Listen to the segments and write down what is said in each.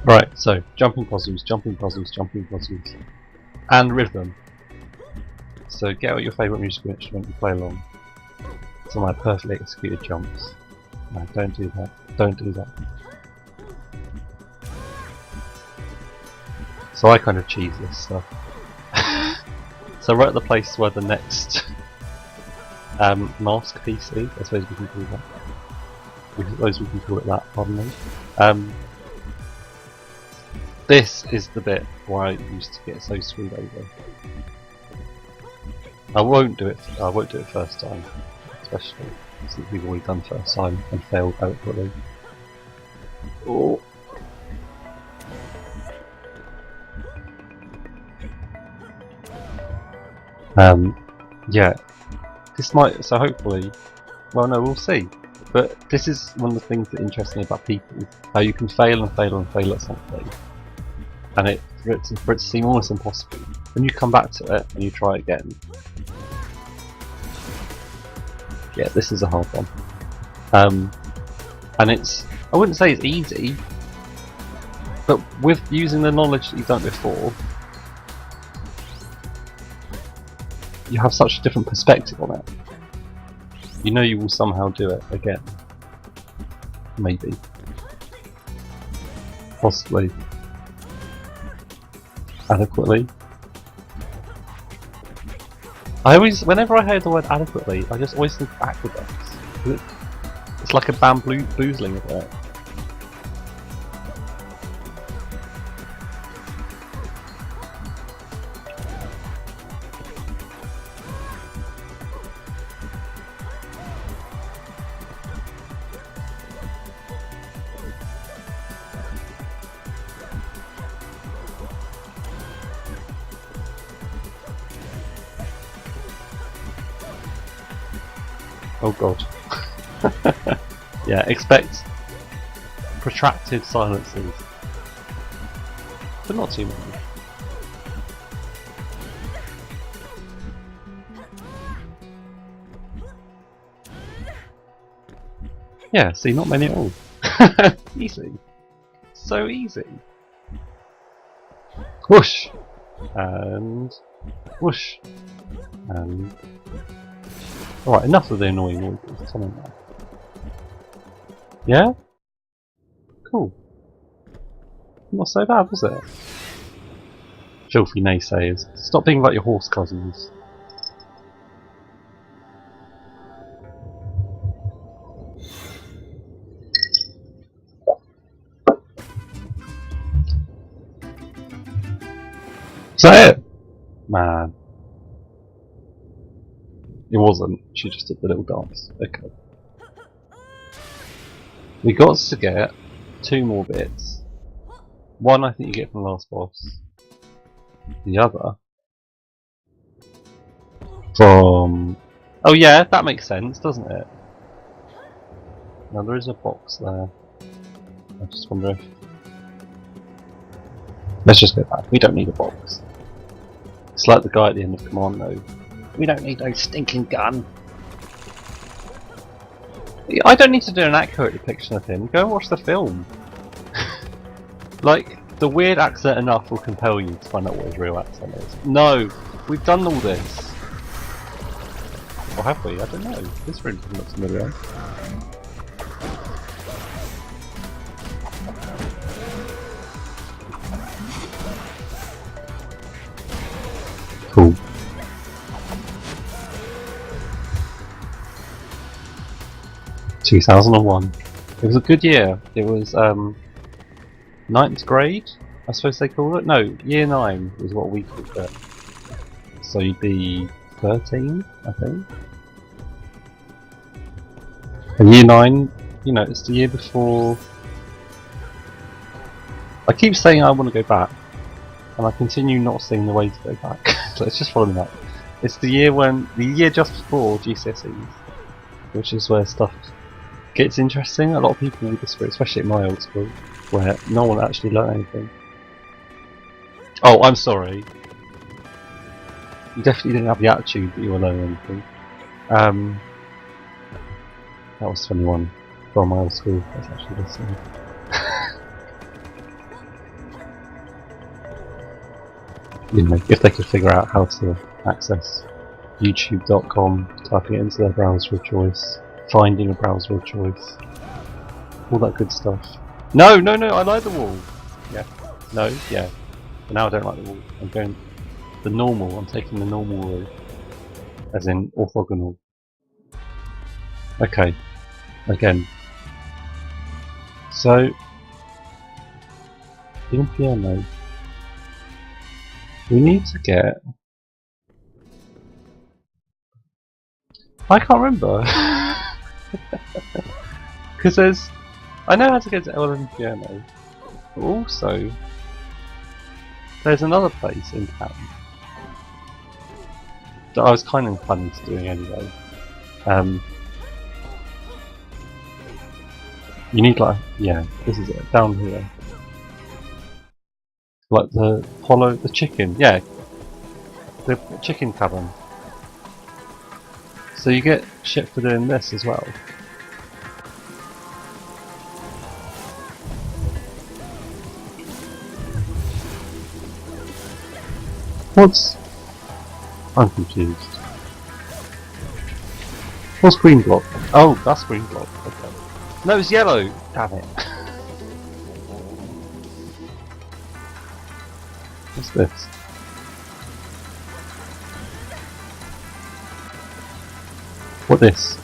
Right, so jumping puzzles, jumping puzzles, jumping puzzles, and rhythm. So get out your favourite musical instrument and play along. Some of my perfectly executed jumps. No, don't do that. Don't do that. So I kind of cheese this stuff. So right at the place where the next mask piece is, I suppose we can call that. I suppose we can call it that, pardon me. This is the bit where I used to get so screwed over. I won't do it first time, especially since we've already done first time and failed adequately. Oh. Yeah, this might, so hopefully, well no, we'll see. But this is one of the things that interests me about people, how you can fail and fail and fail at something, and for it to seem almost impossible. When you come back to it and you try again, yeah, this is a hard one. And it's, I wouldn't say it's easy, but with using the knowledge that you've done before, you have such a different perspective on it. You know you will somehow do it again. Maybe. Possibly. Adequately. Whenever I hear the word adequately, I just always think of aqueducts. It's like a bamboozling of it. Oh god. Yeah, expect protracted silences. But not too many. Yeah, see, not many at all. Easy. So easy. Whoosh! And whoosh! And alright, enough of the annoying noises. Come on now. Yeah? Cool. Not so bad, was it? Filthy naysayers. Stop being like your horse cousins. Is that it? Man. It wasn't. She just did the little dance. Okay. We got to get 2 more bits. One I think you get from the last boss. The other from... Oh yeah, that makes sense, doesn't it? Now there is a box there. I just wonder if... Let's just go back. We don't need a box. It's like the guy at the end of Commando. We don't need no stinking gun. I don't need to do an accurate depiction of him. Go and watch the film. Like, the weird accent enough will compel you to find out what his real accent is. No! We've done all this! Or have we? I don't know. This room doesn't look familiar. Cool. (2001). It was a good year. It was 9th grade, I suppose they call it. No, year 9 is what we called it. So you'd be 13, I think. And year 9, you know, it's the year before. I keep saying I want to go back, and I continue not seeing the way to go back. So it's just following that. It's the year just before GCSEs, which is where stuff gets interesting. A lot of people will disagree, especially at my old school, where no one actually learned anything. Oh, I'm sorry. You definitely didn't have the attitude that you were learning anything. That was 21 from my old school. That's actually listening. You know, if they could figure out how to access youtube.com, typing it into their browser of choice, finding a browser of choice, all that good stuff. No, no, no, I like the wall! Yeah. No, yeah. But now I don't like the wall. I'm going the normal, I'm taking the normal route. As in orthogonal. Okay. Again. So, in piano, we need to get... I can't remember! Because there's... I know how to get to L in piano, but also there's another place in town that I was kind of planning to doing anyway. You need like... yeah, this is it, down here. Like the hollow... the chicken, yeah. The chicken cavern. So you get shit for doing this as well. What's... I'm confused. What's green block? Oh, that's green block, okay. No, it's yellow! Damn it. What's this? What this?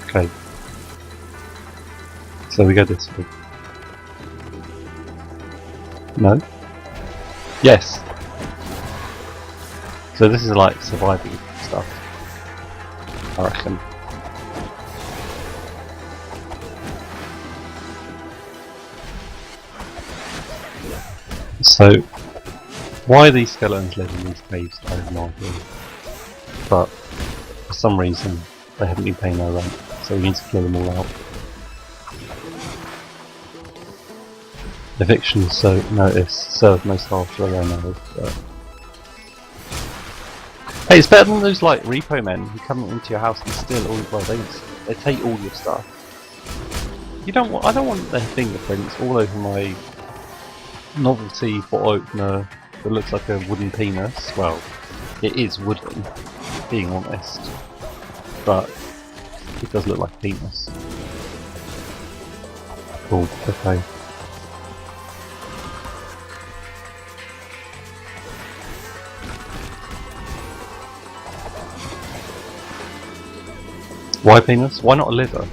Okay. So we go this way. No? Yes! So this is like surviving stuff, I reckon. So, why these skeletons live in these caves, I have no idea. But, for some reason, they haven't been paying their rent, so we need to clear them all out. Eviction notice served most harsh, I don't know, but... Hey, it's better than those like repo men who come into your house and steal all. Well, they take all your stuff. You don't want. I don't want their fingerprints all over my novelty bottle opener that looks like a wooden penis. Well, it is wooden, being honest, but it does look like a penis. Cool. Okay. Why penis? Why not a liver?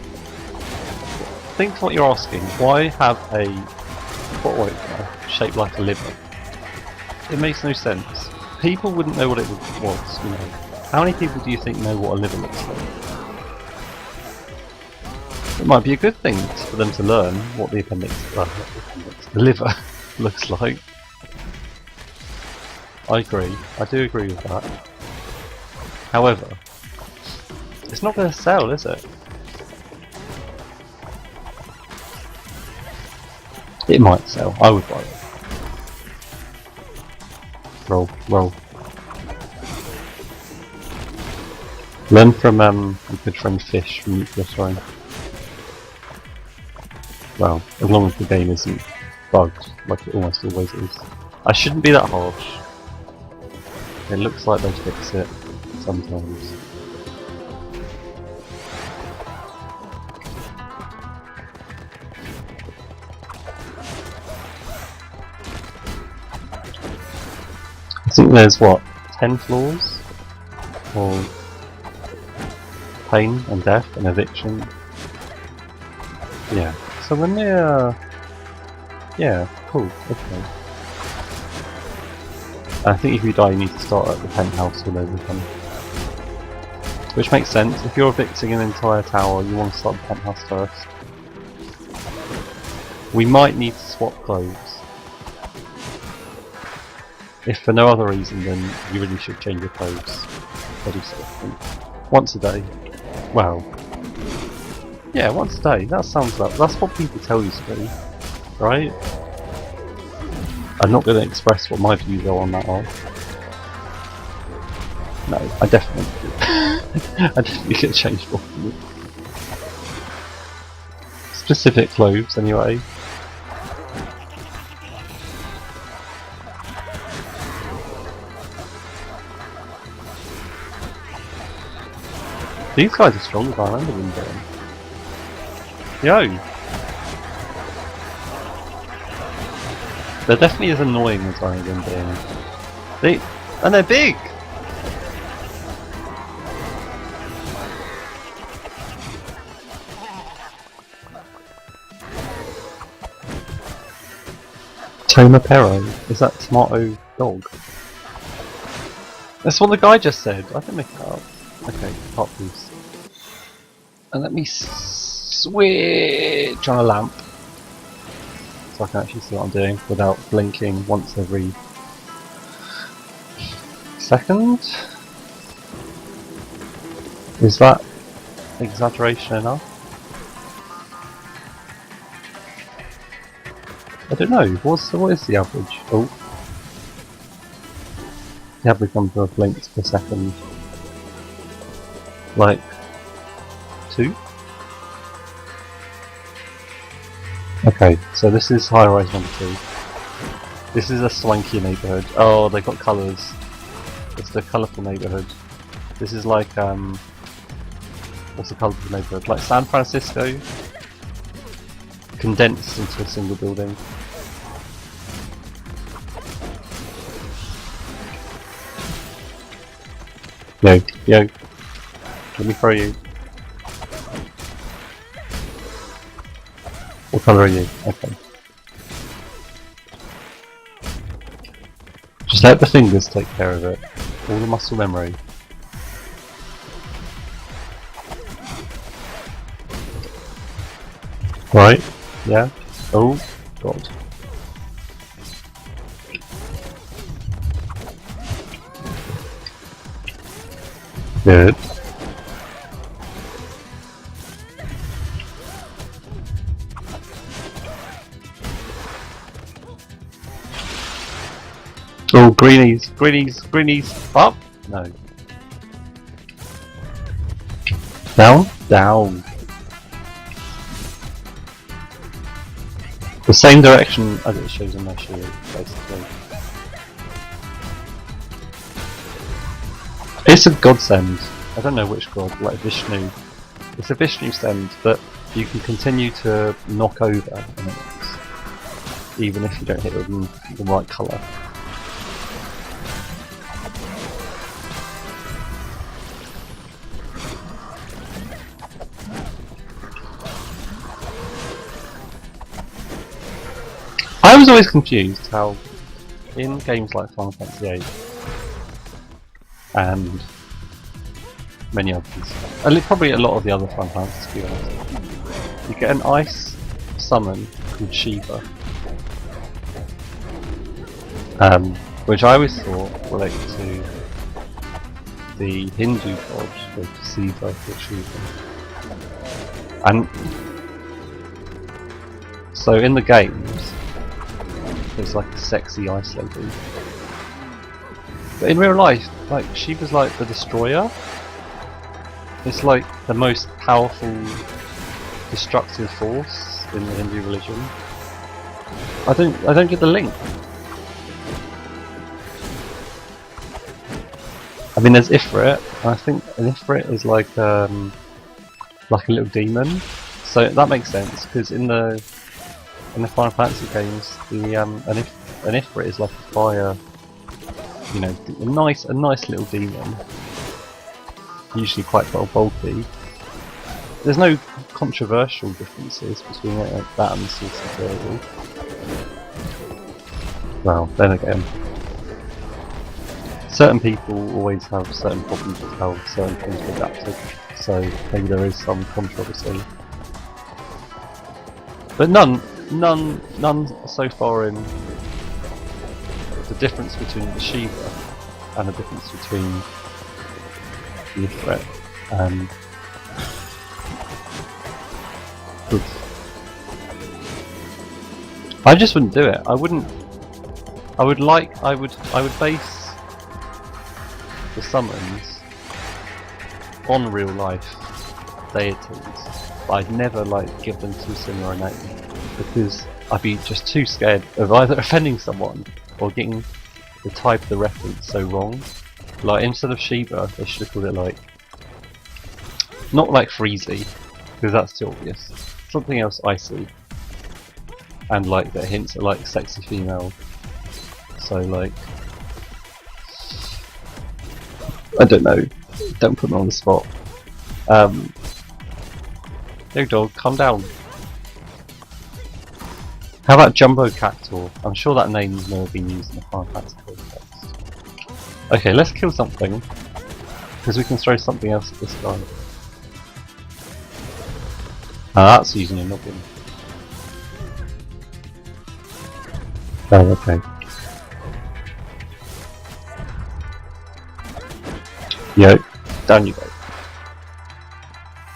Think what you're asking. Why have a bottle opener shaped like a liver? It makes no sense. People wouldn't know what it was, you know. How many people do you think know what a liver looks like? It might be a good thing for them to learn what the the liver looks like. I agree. I do agree with that. However, it's not going to sell, is it? It might sell. I would buy it. Roll, roll. Learn from a good friend Fish from Nuclear Throne. Well, as long as the game isn't bugged, like it almost always is. I shouldn't be that harsh. It looks like they fix it sometimes. I think there's what, 10 floors? Or pain and death and eviction. Yeah. So when they're yeah, cool, okay. I think if you die you need to start at the penthouse all over again. Which makes sense, if you're evicting an entire tower you want to start the penthouse first. We might need to swap clothes. If for no other reason, then you really should change your clothes. Once a day. Well, yeah, once a day. That sounds like that's what people tell you to do, right? I'm not going to express what my views are on that are. No, I definitely do. I definitely get changed for them. Specific clothes, anyway. These guys are stronger than I remember them being. Yo! They're definitely as annoying as I remember them being. And they're big! Tomapero? Is that tomato dog? That's what the guy just said. I didn't make it up. Okay, hot piece. And let me switch on a lamp so I can actually see what I'm doing without blinking once every second. Is that exaggeration enough? I don't know. What is the average? Oh, the average number of blinks per second. Like 2? Okay, so this is high rise number 2. This is a swanky neighbourhood. Oh, they've got colours. It's the colourful neighbourhood. This is like what's the colourful neighbourhood? Like San Francisco condensed into a single building. Yo, let me throw you. What colour are you? Okay. Just let the fingers take care of it. All the muscle memory. Right, yeah. Oh, God. Good. Oh, greenies, up? No. Down. The same direction as it shows on my shield, basically. It's a godsend. I don't know which god, like Vishnu. It's a Vishnu send that you can continue to knock over enemies, even if you don't hit them the right colour. I was always confused how in games like Final Fantasy VIII and many others, and probably a lot of the other Final Fantasies to be honest, you get an ice summon called Shiva, which I always thought related to the Hindu god of Siva or Shiva. And so in the games there's like a sexy ice lady, but in real life, like, she was like the destroyer. It's like the most powerful destructive force in the Hindu religion. I don't get the link. I mean, there's Ifrit, and I think an Ifrit is like a little demon, so that makes sense because in the Final Fantasy games, an Ifrit is like a fire, you know, a nice little demon, usually quite bulky. There's no controversial differences between that and the Source Material. Well, then again, certain people always have certain problems with how certain things are adapted, so maybe there is some controversy. But none so far in the difference between the Shiva and the difference between the Ifrit. I just wouldn't do it. I would base the summons on real life deities, but I'd never like give them too similar a name, because I'd be just too scared of either offending someone or getting the type of the reference so wrong. Like, instead of Shiva, they should have called it like Not like Freezy, because that's too obvious. Something else icy. And like that hints at like sexy female. So like, I don't know. Don't put me on the spot. No dog, calm down. How about Jumbo Cactor? I'm sure that name's never been used in a Final Fantasy context. Okay, let's kill something. Because we can throw something else at this guy. Ah, that's using a noggin. Oh, okay. Yo, down you go.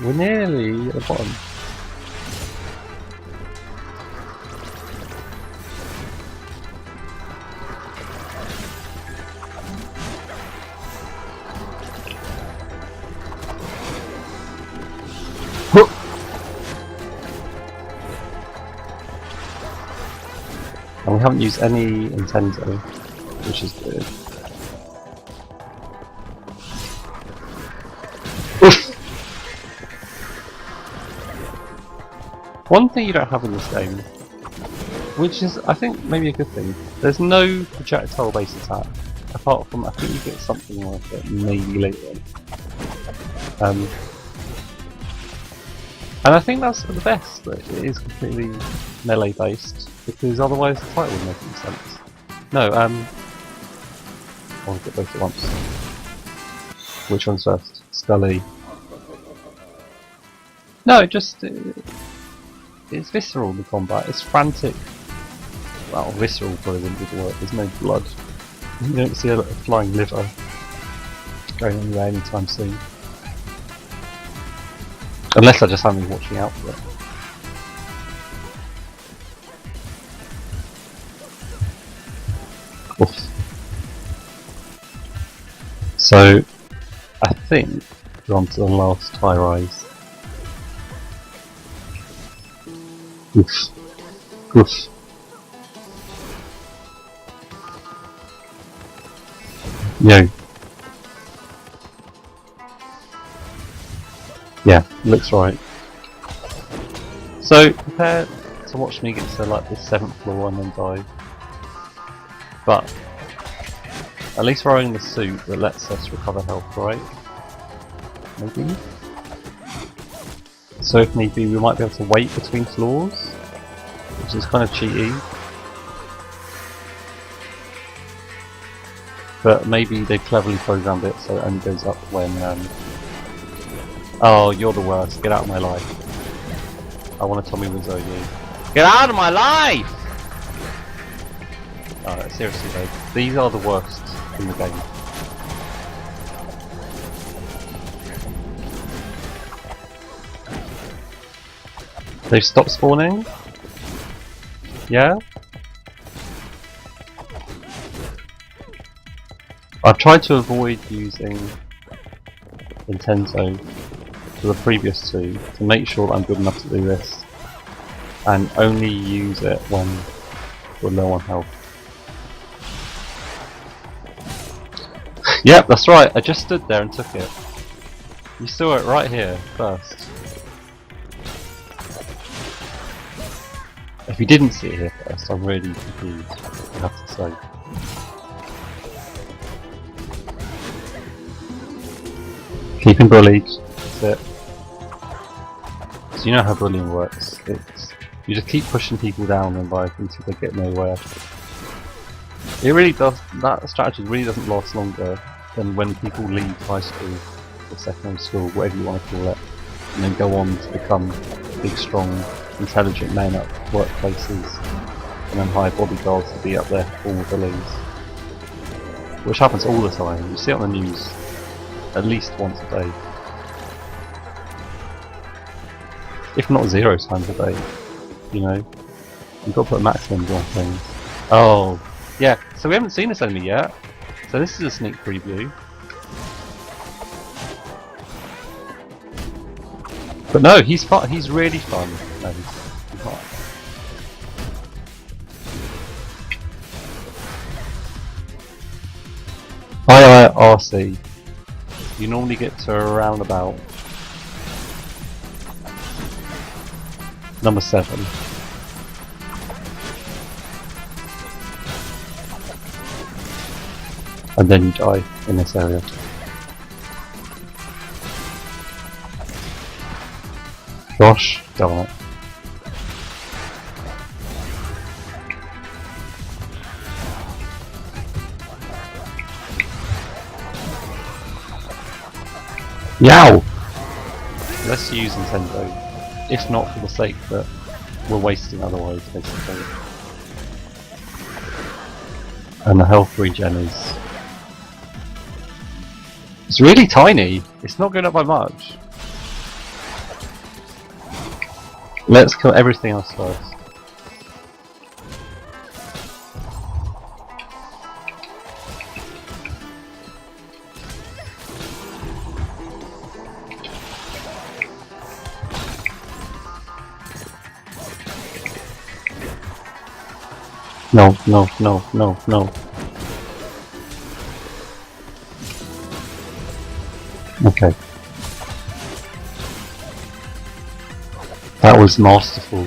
We're nearly at the bottom. And we haven't used any Nintendo, which is good. One thing you don't have in this game, which is I think maybe a good thing, there's no projectile based attack, apart from I think you get something like it maybe later on. And I think that's for the best, that it is completely melee based, because otherwise the fight wouldn't make any sense. No, I want to get both at once. Which one's first? Scully. No, it's visceral, the combat. It's frantic. Well, visceral probably wouldn't be the word. There's no blood. You don't see a flying liver going anywhere anytime soon. Unless I just haven't been watching out for it. Oof. So, I think we're on to the last high rise. Oof. Oof. Yo. Yeah, looks right. So, prepare to watch me get to like the 7th floor and then die. But, at least we're wearing the suit that lets us recover health, right? Maybe? So if need be, we might be able to wait between floors, which is kind of cheaty. But maybe they cleverly programmed it so it only goes up when oh, you're the worst. Get out of my life. I want to Tommy Wiseau you. Get out of my life! Alright, seriously though. These are the worst in the game. They've stopped spawning? Yeah? I've tried to avoid using Nintendo for the previous two to make sure that I'm good enough to do this, and only use it when we're low on health. Yep, that's right, I just stood there and took it. You saw it right here first. If you didn't see it here first, I'm really confused, I have to say. Keeping bullied, that's it. So you know how bullying works. It's you just keep pushing people down in life until they get nowhere. It really does. That strategy really doesn't last longer than when people leave high school or secondary school, whatever you want to call it, and then go on to become big, strong, intelligent men at workplaces, and then hire bodyguards to be up there former bullies, which happens all the time. You see it on the news at least once a day, if not 0 times a day. You know, you've got to put maximums on things. Oh, yeah. So we haven't seen this enemy yet. So this is a sneak preview. But no, he's fun. He's really fun. No, he's not. IRC. You normally get to around about Number 7. And then you die in this area. Gosh, darn it. Yow! Let's use Nintendo, if not for the sake that we're wasting otherwise, basically. And the health regen is... It's really tiny! It's not going up by much. Let's kill everything else first. No, no, no, no, no. Okay. That was masterful.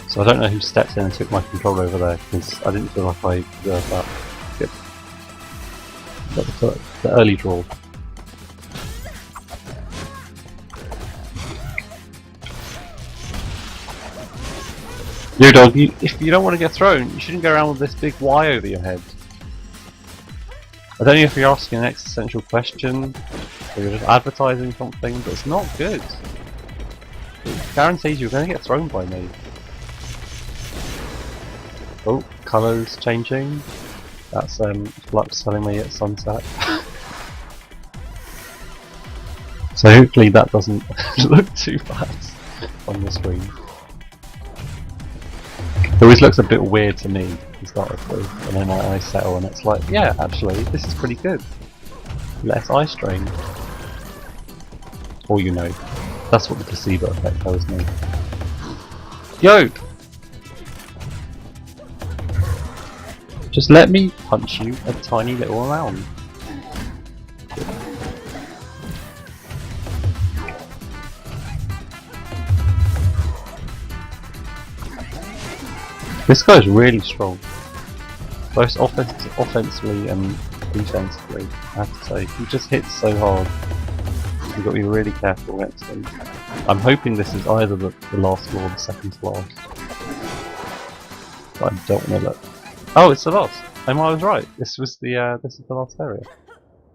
So I don't know who stepped in and took my control over there, because I didn't feel like I deserved that. Good. Got the early draw. Yo dog, if you don't want to get thrown, you shouldn't go around with this big Y over your head. I don't know if you're asking an existential question, or you're just advertising something, but it's not good. It guarantees you're going to get thrown by me. Oh, colours changing. That's Flux telling me it's sunset. So hopefully that doesn't look too bad on the screen. It always looks a bit weird to me to start with, and then I settle and it's like, yeah, actually, this is pretty good. Less eye strain. Or you know, that's what the placebo effect tells me. Yo! Just let me punch you a tiny little amount. This guy's really strong, both offensively and defensively, I have to say. He just hits so hard, you've got to be really careful against him. I'm hoping this is either the last floor or the second floor. But I don't want to look. Oh, it's the last! I was right, this is the last area.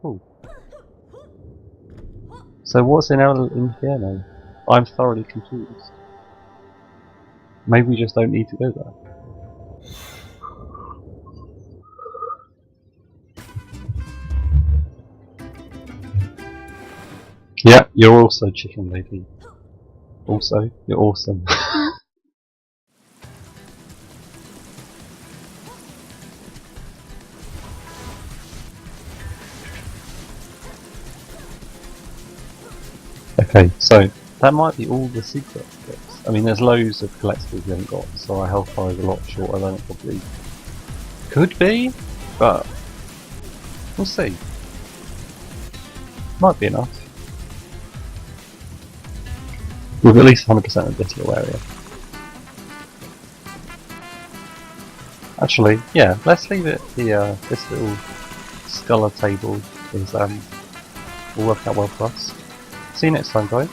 Cool. So what's in here now? I'm thoroughly confused. Maybe we just don't need to go there. Yeah, you're also chicken lady. Also, you're awesome. Okay, so that might be all the secret bits. I mean, there's loads of collectibles we haven't got, so our health bar is a lot shorter than it probably could be, but we'll see. Might be enough. With at least 100% of this little area. Actually, yeah, let's leave it here. This little sculler table is will work out well for us. See you next time, guys.